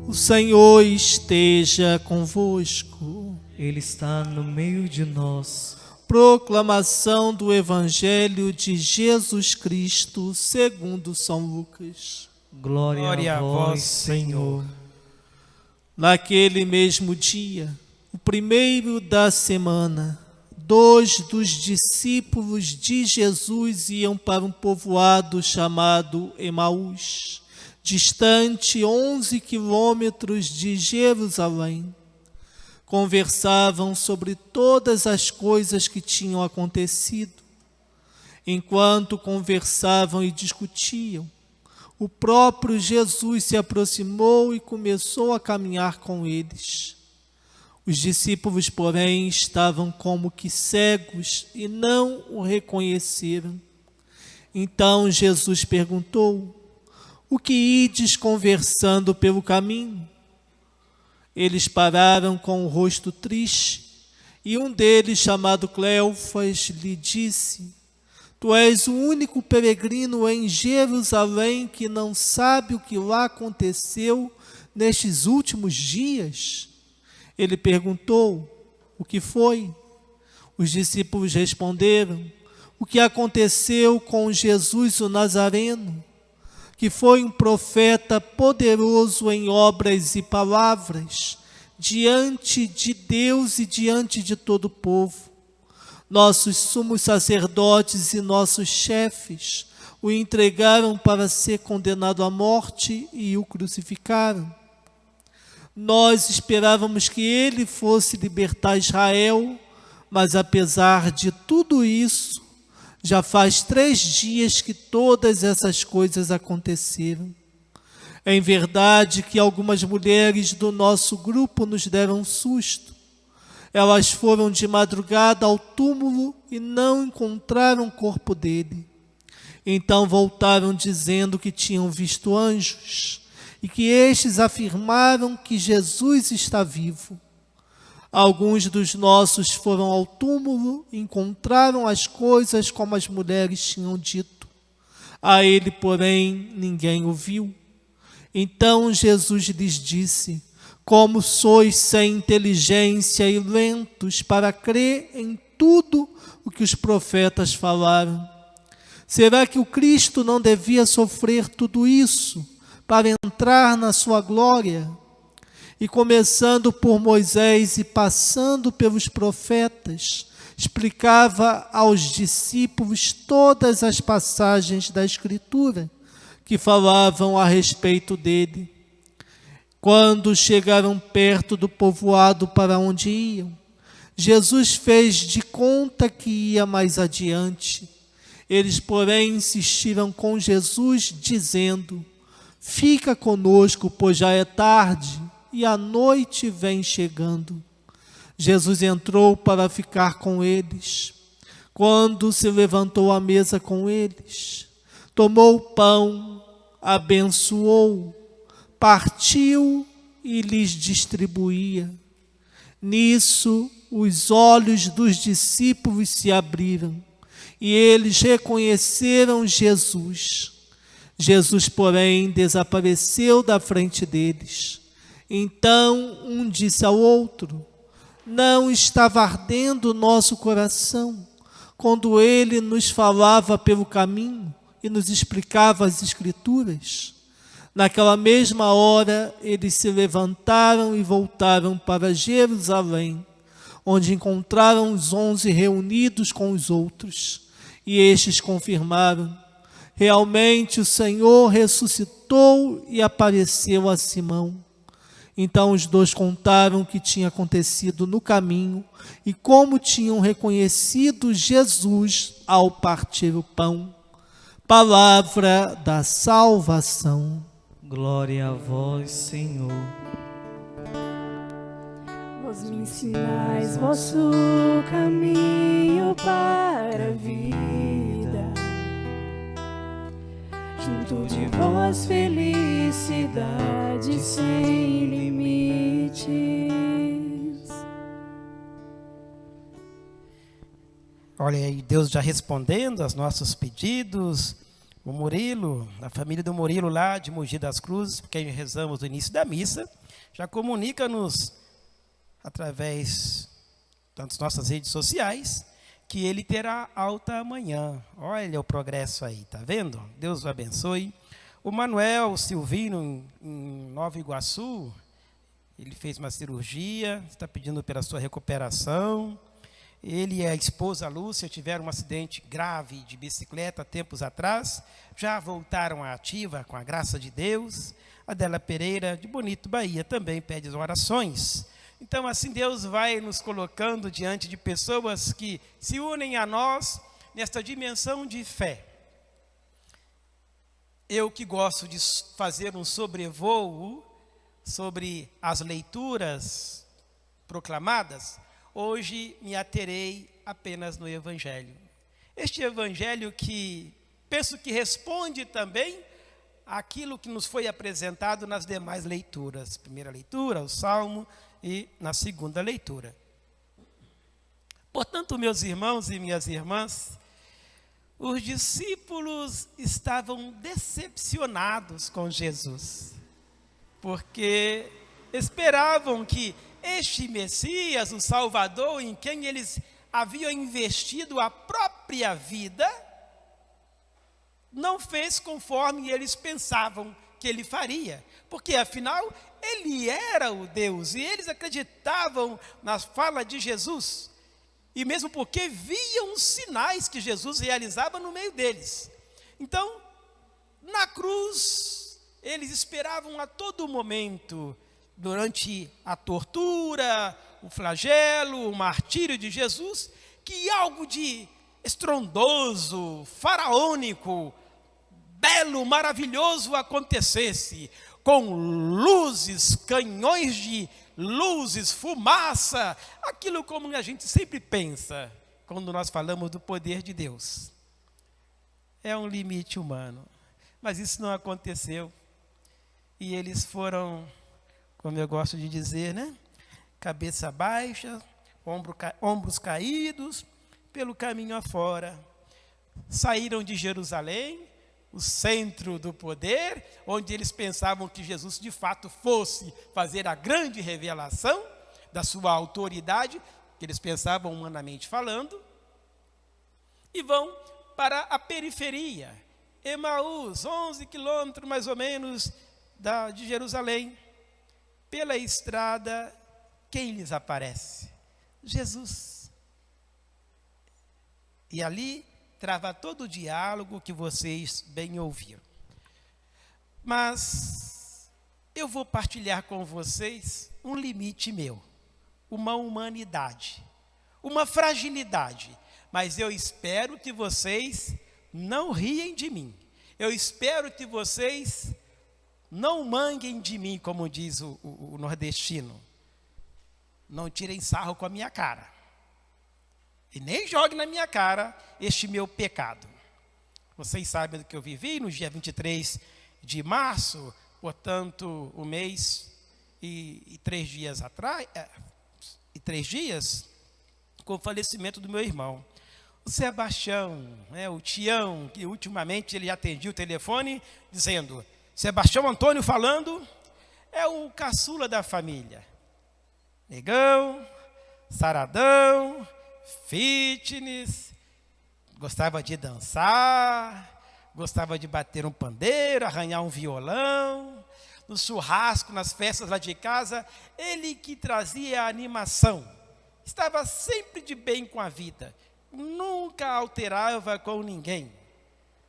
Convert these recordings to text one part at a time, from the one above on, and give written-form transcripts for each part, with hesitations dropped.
O Senhor esteja convosco. Ele está no meio de nós. Proclamação do Evangelho de Jesus Cristo segundo São Lucas. Glória a vós, Senhor. Naquele mesmo dia, o primeiro da semana, 2 dos discípulos de Jesus iam para um povoado chamado Emaús, distante 11 quilômetros de Jerusalém. Conversavam sobre todas as coisas que tinham acontecido. Enquanto conversavam e discutiam, o próprio Jesus se aproximou e começou a caminhar com eles. Os discípulos, porém, estavam como que cegos e não o reconheceram. Então Jesus perguntou: o que ides conversando pelo caminho? Eles pararam com o rosto triste, e um deles, chamado Cleofas, lhe disse: tu és o único peregrino em Jerusalém que não sabe o que lá aconteceu nestes últimos dias? Ele perguntou: o que foi? Os discípulos responderam: o que aconteceu com Jesus o Nazareno, que foi um profeta poderoso em obras e palavras, diante de Deus e diante de todo o povo. Nossos sumos sacerdotes e nossos chefes o entregaram para ser condenado à morte e o crucificaram. Nós esperávamos que ele fosse libertar Israel, mas apesar de tudo isso, já faz 3 dias que todas essas coisas aconteceram. É em verdade que algumas mulheres do nosso grupo nos deram um susto. Elas foram de madrugada ao túmulo e não encontraram o corpo dele. Então voltaram dizendo que tinham visto anjos e que estes afirmaram que Jesus está vivo. Alguns dos nossos foram ao túmulo e encontraram as coisas como as mulheres tinham dito. A ele, porém, ninguém o viu. Então Jesus lhes disse: como sois sem inteligência e lentos para crer em tudo o que os profetas falaram. Será que o Cristo não devia sofrer tudo isso para entrar na sua glória? E começando por Moisés e passando pelos profetas, explicava aos discípulos todas as passagens da Escritura que falavam a respeito dele. Quando chegaram perto do povoado para onde iam, Jesus fez de conta que ia mais adiante. Eles, porém, insistiram com Jesus, dizendo: fica conosco, pois já é tarde e a noite vem chegando. Jesus entrou para ficar com eles. Quando se levantou à mesa com eles, tomou o pão, abençoou, partiu e lhes distribuía. Nisso, os olhos dos discípulos se abriram e eles reconheceram Jesus. Jesus, porém, desapareceu da frente deles. Então, um disse ao outro: não estava ardendo o nosso coração quando ele nos falava pelo caminho e nos explicava as Escrituras? Naquela mesma hora, eles se levantaram e voltaram para Jerusalém, onde encontraram os 11 reunidos com os outros. E estes confirmaram: realmente o Senhor ressuscitou e apareceu a Simão. Então os 2 contaram o que tinha acontecido no caminho e como tinham reconhecido Jesus ao partir o pão. Palavra da salvação. Glória a vós, Senhor. Vós me ensinais vosso caminho para a vida. Junto de vós felicidade sem limites. Olha aí, Deus já respondendo aos nossos pedidos, o Murilo, a família do Murilo lá de Mogi das Cruzes, porque rezamos no início da missa, já comunica-nos através das nossas redes sociais que ele terá alta amanhã. Olha o progresso aí, tá vendo? Deus o abençoe. O Manuel Silvino, em Nova Iguaçu, ele fez uma cirurgia, está pedindo pela sua recuperação. Ele e a esposa Lúcia tiveram um acidente grave de bicicleta tempos atrás, já voltaram à ativa com a graça de Deus. Adela Pereira, de Bonito, Bahia, também pede orações. Então, assim, Deus vai nos colocando diante de pessoas que se unem a nós nesta dimensão de fé. Eu que gosto de fazer um sobrevoo sobre as leituras proclamadas, hoje me aterei apenas no Evangelho. Este Evangelho que penso que responde também àquilo que nos foi apresentado nas demais leituras. Primeira leitura, o Salmo, e na segunda leitura. Portanto, meus irmãos e minhas irmãs, os discípulos estavam decepcionados com Jesus, porque esperavam que este Messias, o Salvador, em quem eles haviam investido a própria vida, não fez conforme eles pensavam que ele faria, porque afinal ele era o Deus, e eles acreditavam na fala de Jesus, e mesmo porque viam os sinais que Jesus realizava no meio deles. Então, na cruz, eles esperavam a todo momento, durante a tortura, o flagelo, o martírio de Jesus, que algo de estrondoso, faraônico, belo, maravilhoso acontecesse, com luzes, canhões de luzes, fumaça, aquilo como a gente sempre pensa quando nós falamos do poder de Deus. É um limite humano, mas isso não aconteceu. E eles foram, como eu gosto de dizer, né? Cabeça baixa, ombros caídos, pelo caminho afora. Saíram de Jerusalém, o centro do poder, onde eles pensavam que Jesus de fato fosse fazer a grande revelação da sua autoridade, que eles pensavam humanamente falando, e vão para a periferia, Emaús, 11 quilômetros mais ou menos de Jerusalém. Pela estrada, quem lhes aparece? Jesus. E ali trava todo o diálogo que vocês bem ouviram. Mas eu vou partilhar com vocês um limite meu, uma humanidade, uma fragilidade, mas eu espero que vocês não riem de mim. Eu espero que vocês não manguem de mim, como diz o nordestino. Não tirem sarro com a minha cara. E nem jogue na minha cara este meu pecado. Vocês sabem do que eu vivi no dia 23 de março, portanto, o mês e 3 dias atrás, com o falecimento do meu irmão. O Sebastião, o Tião, que ultimamente ele atendia o telefone, dizendo: Sebastião Antônio falando, é o caçula da família. Negão, saradão, fitness, gostava de dançar, gostava de bater um pandeiro, arranhar um violão, no churrasco, nas festas lá de casa, ele que trazia a animação, estava sempre de bem com a vida, nunca alterava com ninguém,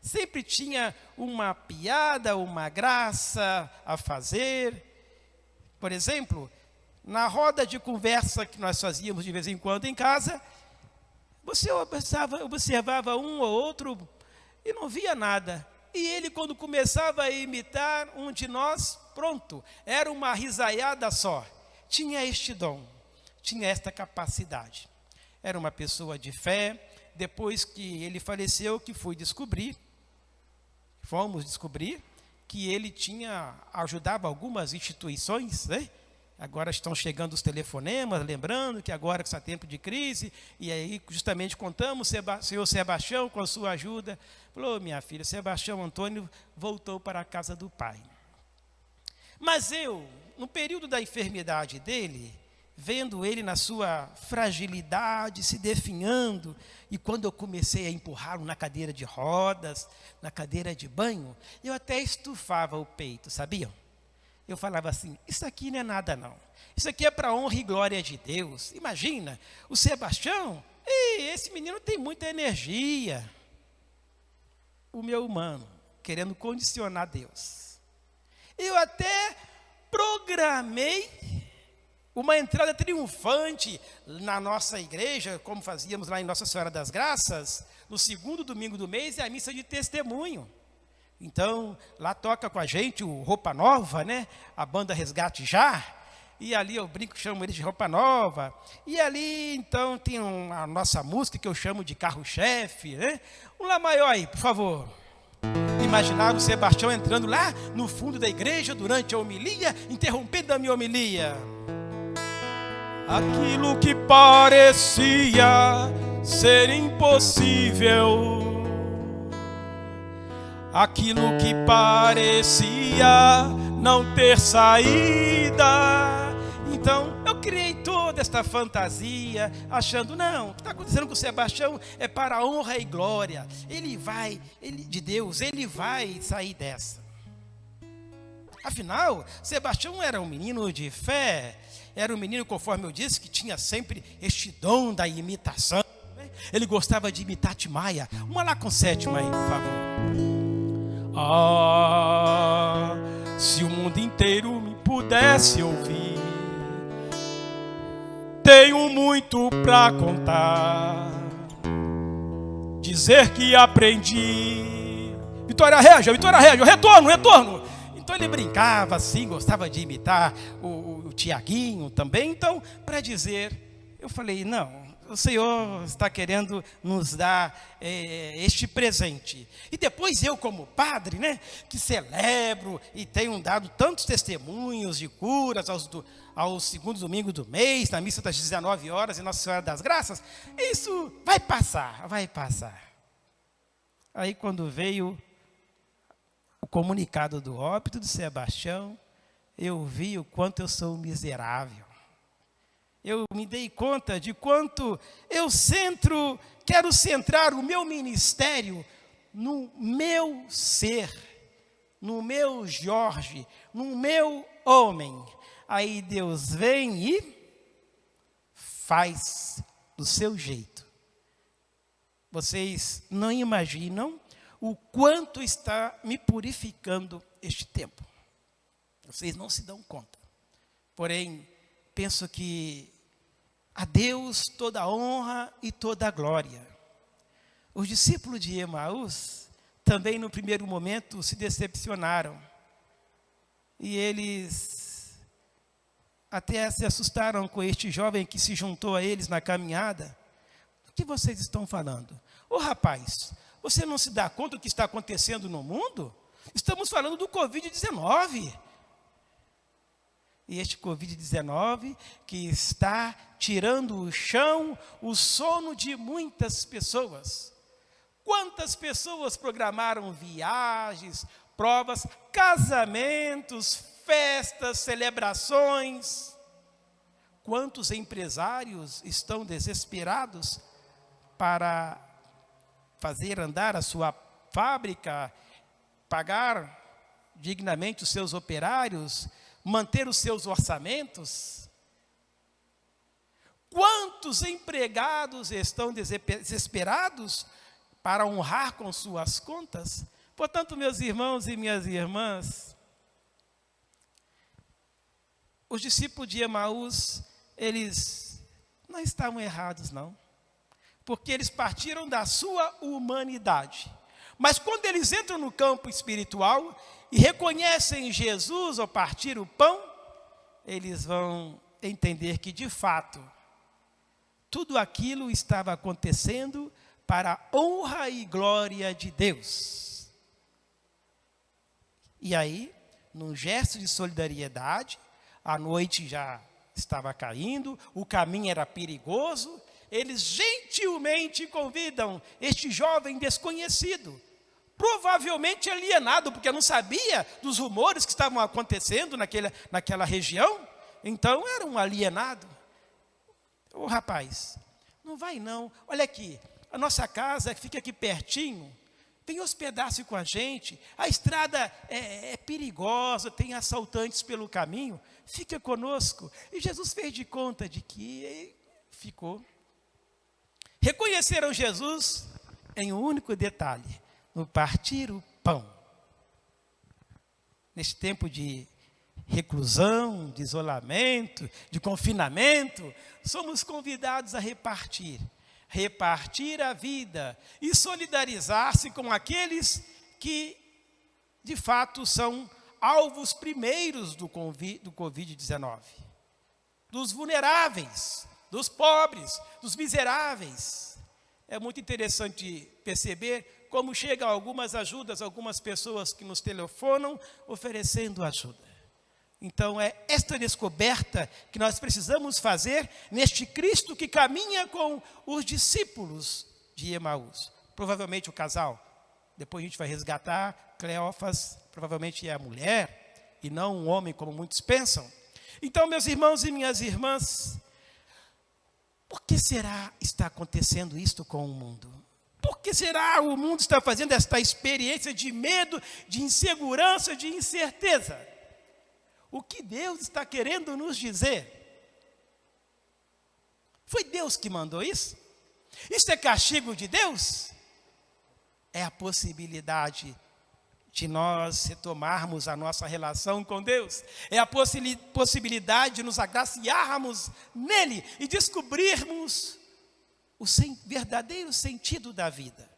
sempre tinha uma piada, uma graça a fazer. Por exemplo, na roda de conversa que nós fazíamos de vez em quando em casa, você observava um ou outro e não via nada. E ele, quando começava a imitar um de nós, pronto, era uma risaiada só. Tinha este dom, tinha esta capacidade. Era uma pessoa de fé. Depois que ele faleceu, que fomos descobrir que ele ajudava algumas instituições, né, Agora estão chegando os telefonemas, lembrando que agora que está tempo de crise, e aí justamente contamos, senhor Sebastião, com a sua ajuda, falou, minha filha, Sebastião Antônio voltou para a casa do pai. Mas eu, no período da enfermidade dele, vendo ele na sua fragilidade, se definhando, e quando eu comecei a empurrá-lo na cadeira de rodas, na cadeira de banho, eu até estufava o peito, sabiam? Eu falava assim, isso aqui não é nada não, isso aqui é para a honra e glória de Deus. Imagina, o Sebastião, esse menino tem muita energia. O meu humano, querendo condicionar Deus. Eu até programei uma entrada triunfante na nossa igreja, como fazíamos lá em Nossa Senhora das Graças, no segundo domingo do mês, é a missa de testemunho. Então, lá toca com a gente o Roupa Nova, né? A banda Resgate Já, e ali eu brinco, chamo eles de Roupa Nova, e ali então tem a nossa música que eu chamo de carro-chefe, né? Um Lá maior aí, por favor. Imaginava o Sebastião entrando lá no fundo da igreja durante a homilia, interrompendo a minha homilia. Aquilo que parecia ser impossível, aquilo que parecia não ter saída. Então eu criei toda esta fantasia, achando, não, o que está acontecendo com o Sebastião é para a honra e glória. Ele vai sair dessa. Afinal, Sebastião era um menino de fé, era um menino, conforme eu disse, que tinha sempre este dom da imitação. Ele gostava de imitar Tim Maia. Uma lá com sétima aí, por favor. Ah, se o mundo inteiro me pudesse ouvir, tenho muito pra contar, dizer que aprendi. Vitória Régia, retorno. Então ele brincava assim, gostava de imitar o Tiaguinho também. Então, para dizer, eu falei, não, o Senhor está querendo nos dar este presente. E depois eu, como padre, né, que celebro e tenho dado tantos testemunhos de curas ao segundo domingo do mês, na missa das 19 horas em Nossa Senhora das Graças, isso vai passar. Aí quando veio o comunicado do óbito de Sebastião, eu vi o quanto eu sou miserável. Eu me dei conta de quanto eu quero centrar o meu ministério no meu ser, no meu Jorge, no meu homem. Aí Deus vem e faz do seu jeito. Vocês não imaginam o quanto está me purificando este tempo. Vocês não se dão conta. Porém, penso que a Deus toda a honra e toda a glória. Os discípulos de Emaús também no primeiro momento se decepcionaram. E eles até se assustaram com este jovem que se juntou a eles na caminhada. O que vocês estão falando? Ô rapaz, você não se dá conta do que está acontecendo no mundo? Estamos falando do Covid-19. E este Covid-19 que está tirando o chão, o sono de muitas pessoas. Quantas pessoas programaram viagens, provas, casamentos, festas, celebrações? Quantos empresários estão desesperados para fazer andar a sua fábrica, pagar dignamente os seus operários, manter os seus orçamentos? Quantos empregados estão desesperados para honrar com suas contas? Portanto, meus irmãos e minhas irmãs, os discípulos de Emaús, eles não estavam errados, não. Porque eles partiram da sua humanidade. Mas quando eles entram no campo espiritual e reconhecem Jesus ao partir o pão, eles vão entender que, de fato, tudo aquilo estava acontecendo para a honra e glória de Deus. E aí, num gesto de solidariedade, A noite já estava caindo, o caminho era perigoso. Eles gentilmente convidam este jovem desconhecido, provavelmente alienado, porque não sabia dos rumores que estavam acontecendo naquela região. Então era um alienado. Ô rapaz, não vai não, olha aqui, a nossa casa fica aqui pertinho, vem hospedar-se com a gente, a estrada é perigosa, tem assaltantes pelo caminho, fica conosco. E Jesus fez de conta de que ficou. Reconheceram Jesus em um único detalhe, no partir o pão. Neste tempo de reclusão, de isolamento, de confinamento, somos convidados a repartir a vida e solidarizar-se com aqueles que, de fato, são alvos primeiros do Covid-19. Dos vulneráveis, dos pobres, dos miseráveis. É muito interessante perceber como chegam algumas ajudas, algumas pessoas que nos telefonam oferecendo ajuda. Então é esta descoberta que nós precisamos fazer neste Cristo que caminha com os discípulos de Emaús. Provavelmente o casal, depois a gente vai resgatar, Cleófas provavelmente é a mulher e não um homem como muitos pensam. Então, meus irmãos e minhas irmãs, por que será está acontecendo isto com o mundo? Por que será o mundo está fazendo esta experiência de medo, de insegurança, de incerteza? O que Deus está querendo nos dizer? Foi Deus que mandou isso? Isso é castigo de Deus? É a possibilidade de nós retomarmos a nossa relação com Deus. É a possibilidade de nos agraciarmos nele e descobrirmos o verdadeiro sentido da vida.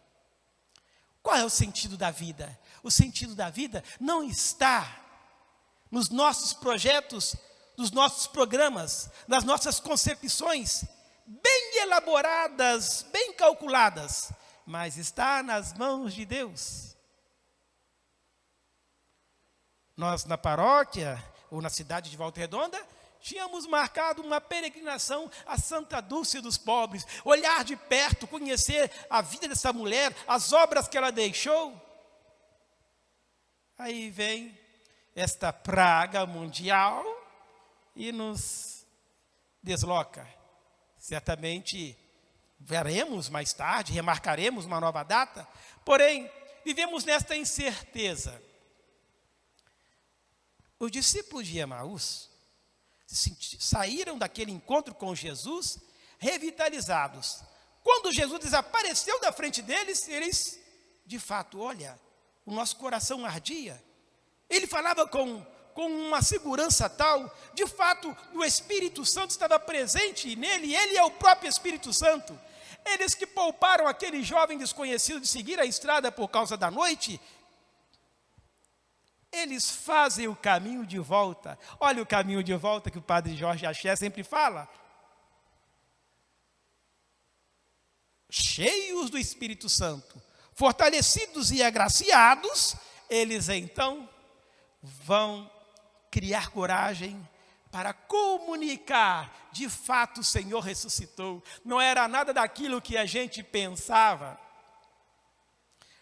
Qual é o sentido da vida? O sentido da vida não está nos nossos projetos, nos nossos programas, nas nossas concepções, bem elaboradas, bem calculadas, mas está nas mãos de Deus. Nós, na paróquia, ou na cidade de Volta Redonda, tínhamos marcado uma peregrinação a Santa Dulce dos Pobres, olhar de perto, conhecer a vida dessa mulher, as obras que ela deixou. Aí vem esta praga mundial e nos desloca. Certamente veremos mais tarde, remarcaremos uma nova data, porém, vivemos nesta incerteza. Os discípulos de Emaús saíram daquele encontro com Jesus revitalizados. Quando Jesus desapareceu da frente deles, eles, de fato, olha, o nosso coração ardia. Ele falava com uma segurança tal, de fato, o Espírito Santo estava presente nele, ele é o próprio Espírito Santo. Eles que pouparam aquele jovem desconhecido de seguir a estrada por causa da noite, eles fazem o caminho de volta. Olha o caminho de volta que o padre Jorge Axé sempre fala. Cheios do Espírito Santo, fortalecidos e agraciados, eles então vão criar coragem para comunicar, de fato o Senhor ressuscitou. Não era nada daquilo que a gente pensava.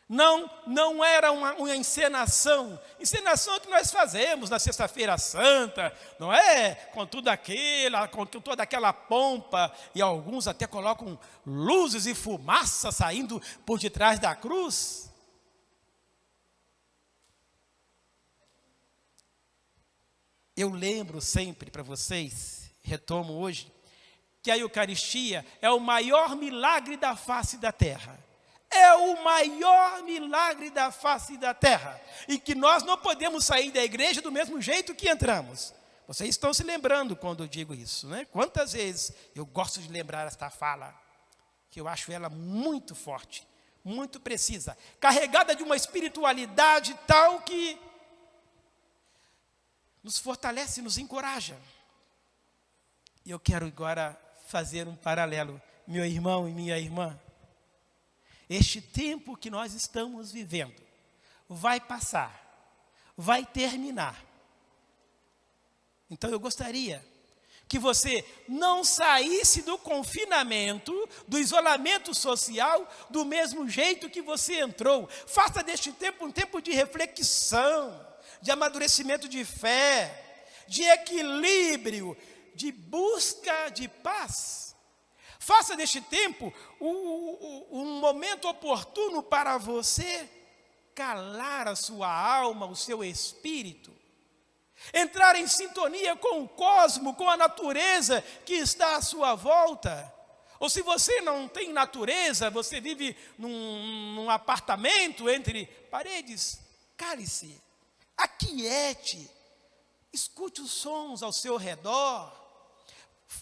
Não era uma encenação. Encenação é o que nós fazemos na Sexta-feira Santa, não é? Com toda aquela pompa, e alguns até colocam luzes e fumaça saindo por detrás da cruz. Eu lembro sempre para vocês, retomo hoje, que a Eucaristia é o maior milagre da face da terra. É o maior milagre da face da terra. E que nós não podemos sair da igreja do mesmo jeito que entramos. Vocês estão se lembrando quando eu digo isso, né? Quantas vezes eu gosto de lembrar esta fala, que eu acho ela muito forte, muito precisa, carregada de uma espiritualidade tal que nos fortalece, nos encoraja. E eu quero agora fazer um paralelo, meu irmão e minha irmã. Este tempo que nós estamos vivendo vai passar, vai terminar. Então eu gostaria que você não saísse do confinamento, do isolamento social, do mesmo jeito que você entrou. Faça deste tempo um tempo de reflexão, de amadurecimento de fé, de equilíbrio, de busca de paz. Faça deste tempo um momento oportuno para você calar a sua alma, o seu espírito, entrar em sintonia com o cosmos, com a natureza que está à sua volta. Ou se você não tem natureza, você vive num apartamento entre paredes, cale-se, aquiete, escute os sons ao seu redor,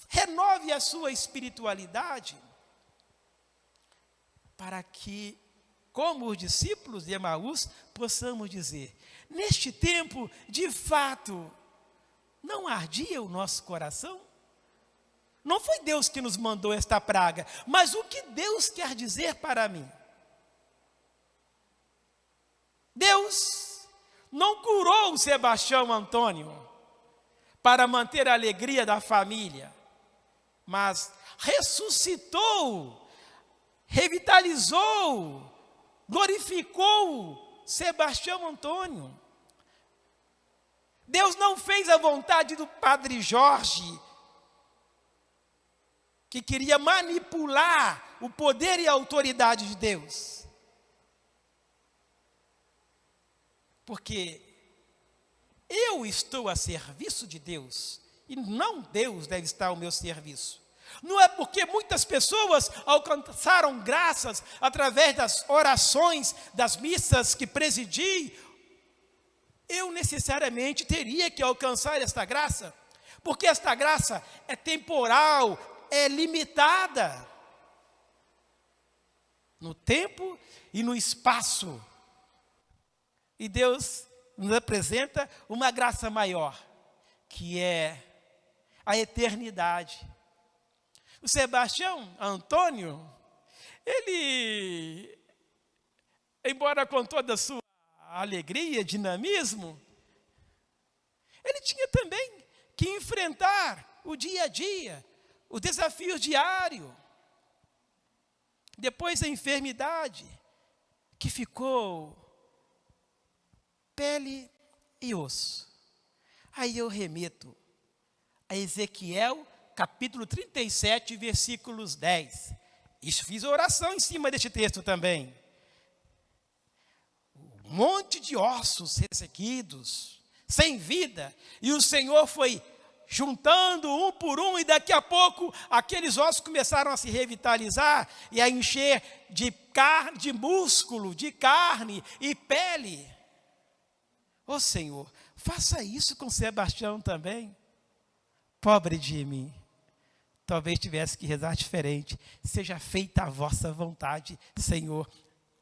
renove a sua espiritualidade, para que, como os discípulos de Emaús, possamos dizer: neste tempo, de fato, não ardia o nosso coração? Não foi Deus que nos mandou esta praga, mas o que Deus quer dizer para mim? Deus não curou o Sebastião Antônio para manter a alegria da família, mas ressuscitou, revitalizou, glorificou Sebastião Antônio. Deus não fez a vontade do Padre Jorge, que queria manipular o poder e a autoridade de Deus. Porque eu estou a serviço de Deus, e não Deus deve estar ao meu serviço. Não é porque muitas pessoas alcançaram graças através das orações, das missas que presidi, eu necessariamente teria que alcançar esta graça, porque esta graça é temporal, é limitada no tempo e no espaço. E Deus nos apresenta uma graça maior, que é a eternidade. O Sebastião Antônio, ele, embora com toda a sua alegria, dinamismo, ele tinha também que enfrentar o dia a dia, os desafios diários. Depois a enfermidade, que ficou pele e osso. Aí eu remeto a Ezequiel, capítulo 37, versículos 10. Fiz oração em cima deste texto também. Um monte de ossos ressequidos, sem vida, e o Senhor foi juntando um por um, e daqui a pouco aqueles ossos começaram a se revitalizar e a encher de carne, de músculo, de carne e pele. Ô Senhor, faça isso com Sebastião também. Pobre de mim, talvez tivesse que rezar diferente. Seja feita a vossa vontade, Senhor.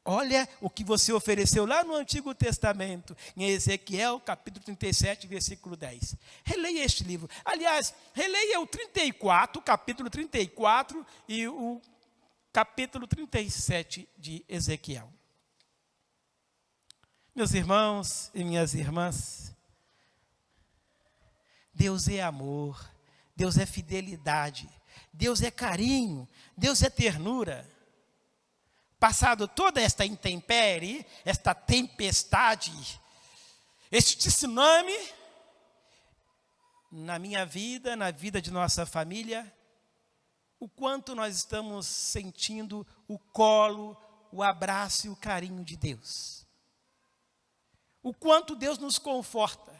Olha o que você ofereceu lá no Antigo Testamento, em Ezequiel, capítulo 37, versículo 10. Releia este livro. Aliás, releia o 34, capítulo 34 e o capítulo 37 de Ezequiel. Meus irmãos e minhas irmãs, Deus é amor, Deus é fidelidade, Deus é carinho, Deus é ternura. Passado toda esta intempérie, esta tempestade, este tsunami, na minha vida, na vida de nossa família, o quanto nós estamos sentindo o colo, o abraço e o carinho de Deus. O quanto Deus nos conforta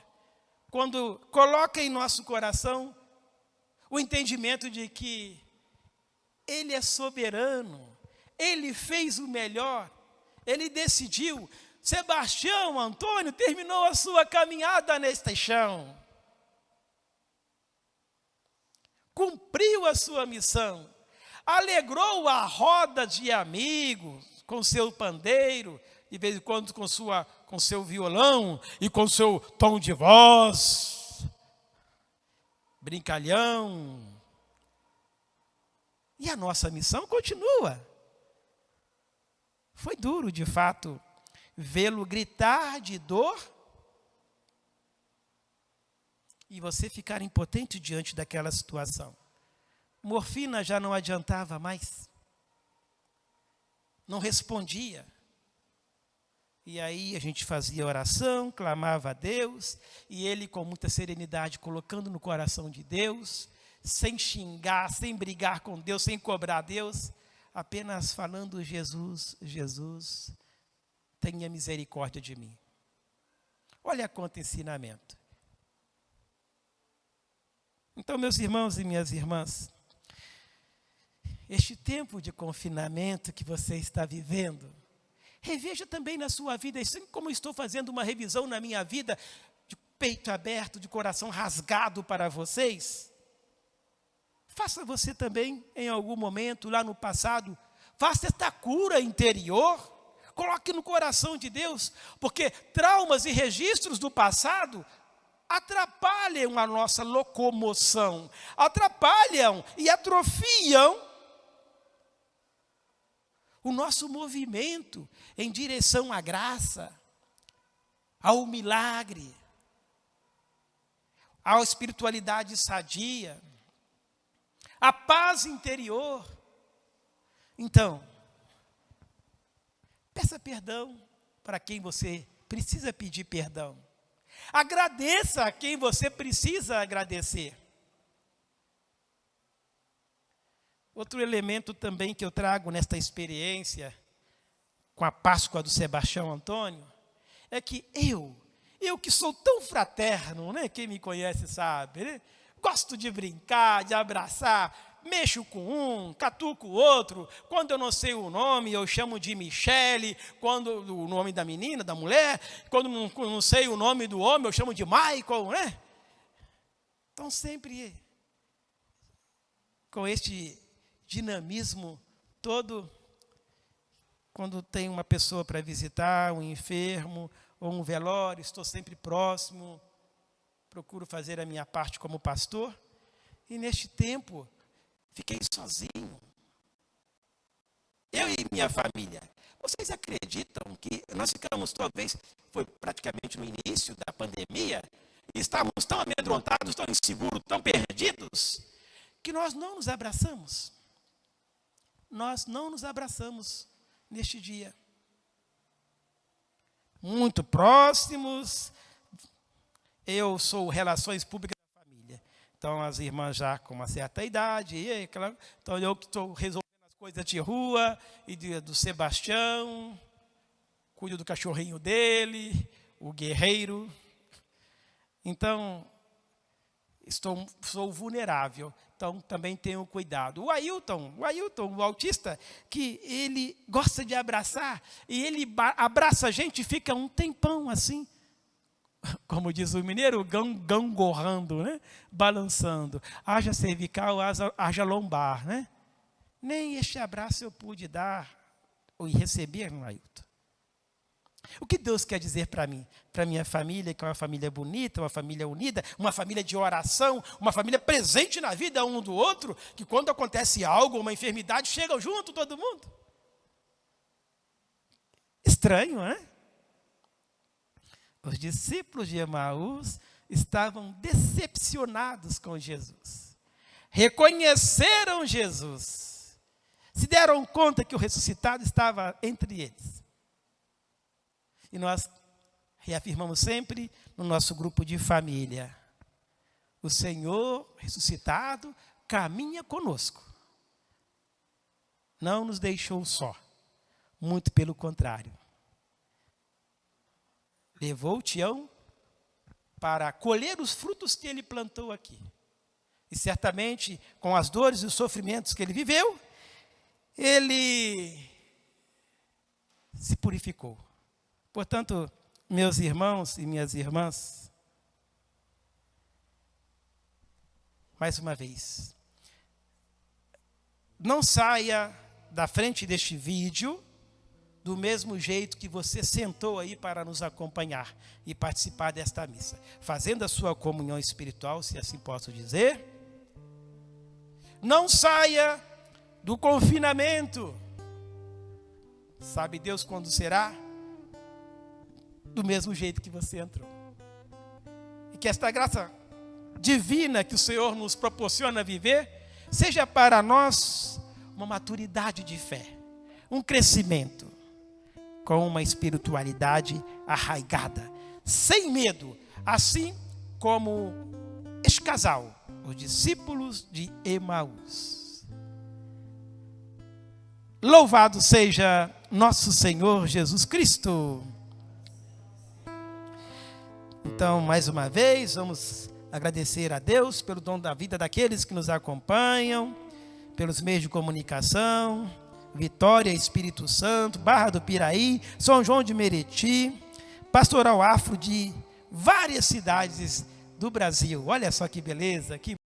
quando coloca em nosso coração o entendimento de que Ele é soberano, Ele fez o melhor, Ele decidiu. Sebastião Antônio terminou a sua caminhada neste chão, cumpriu a sua missão, alegrou a roda de amigos com seu pandeiro, de vez em quando com seu violão e com seu tom de voz, brincalhão. E a nossa missão continua. Foi duro, de fato, vê-lo gritar de dor e você ficar impotente diante daquela situação. Morfina já não adiantava mais. Não respondia. E aí a gente fazia oração, clamava a Deus, e Ele com muita serenidade, colocando no coração de Deus, sem xingar, sem brigar com Deus, sem cobrar Deus, apenas falando: Jesus, Jesus, tenha misericórdia de mim. Olha quanto ensinamento. Então, meus irmãos e minhas irmãs, este tempo de confinamento que você está vivendo, reveja também na sua vida, assim como estou fazendo uma revisão na minha vida, de peito aberto, de coração rasgado para vocês. Faça você também, em algum momento, lá no passado, faça esta cura interior, coloque no coração de Deus, porque traumas e registros do passado atrapalham a nossa locomoção, atrapalham e atrofiam o nosso movimento em direção à graça, ao milagre, à espiritualidade sadia, à paz interior. Então, peça perdão para quem você precisa pedir perdão. Agradeça a quem você precisa agradecer. Outro elemento também que eu trago nesta experiência com a Páscoa do Sebastião Antônio é que eu que sou tão fraterno, né? Quem me conhece sabe, né? Gosto de brincar, de abraçar, mexo com um, catuco o outro. Quando eu não sei o nome, eu chamo de Michele, quando o nome da menina, da mulher. Quando não sei o nome do homem, eu chamo de Michael, né? Então sempre com este dinamismo todo, quando tem uma pessoa para visitar, um enfermo ou um velório, estou sempre próximo, procuro fazer a minha parte como pastor. E neste tempo, fiquei sozinho. Eu e minha família. Vocês acreditam que nós ficamos, talvez, foi praticamente no início da pandemia, e estávamos tão amedrontados, tão inseguros, tão perdidos, que nós não nos abraçamos. Nós não nos abraçamos neste dia. Muito próximos. Eu sou relações públicas da família. Então, as irmãs já com uma certa idade. Então, eu que estou resolvendo as coisas de rua e do Sebastião. Cuido do cachorrinho dele, o guerreiro. Então, sou vulnerável. Então, também tenho cuidado. O Ailton, o autista, que ele gosta de abraçar, e ele abraça a gente e fica um tempão assim, como diz o mineiro, gangorrando, né? Balançando. Haja cervical, haja lombar, né? Nem este abraço eu pude dar ou receber no Ailton. O que Deus quer dizer para mim? Para minha família, que é uma família bonita, uma família unida, uma família de oração, uma família presente na vida um do outro, que quando acontece algo, uma enfermidade, chega junto todo mundo. Estranho, né? Os discípulos de Emaús estavam decepcionados com Jesus. Reconheceram Jesus. Se deram conta que o ressuscitado estava entre eles. E nós reafirmamos sempre no nosso grupo de família: o Senhor ressuscitado caminha conosco. Não nos deixou só, muito pelo contrário. Levou o Tião para colher os frutos que ele plantou aqui. E certamente, com as dores e os sofrimentos que ele viveu, ele se purificou. Portanto, meus irmãos e minhas irmãs, mais uma vez, não saia da frente deste vídeo do mesmo jeito que você sentou aí para nos acompanhar e participar desta missa, fazendo a sua comunhão espiritual, se assim posso dizer. Não saia do confinamento. Sabe Deus quando será? Do mesmo jeito que você entrou. E que esta graça divina que o Senhor nos proporciona viver, seja para nós uma maturidade de fé, um crescimento, com uma espiritualidade arraigada, sem medo, assim como este casal, os discípulos de Emaús. Louvado seja nosso Senhor Jesus Cristo. Então, mais uma vez, vamos agradecer a Deus pelo dom da vida daqueles que nos acompanham, pelos meios de comunicação, Vitória, Espírito Santo, Barra do Piraí, São João de Meriti, Pastoral Afro de várias cidades do Brasil. Olha só que beleza, que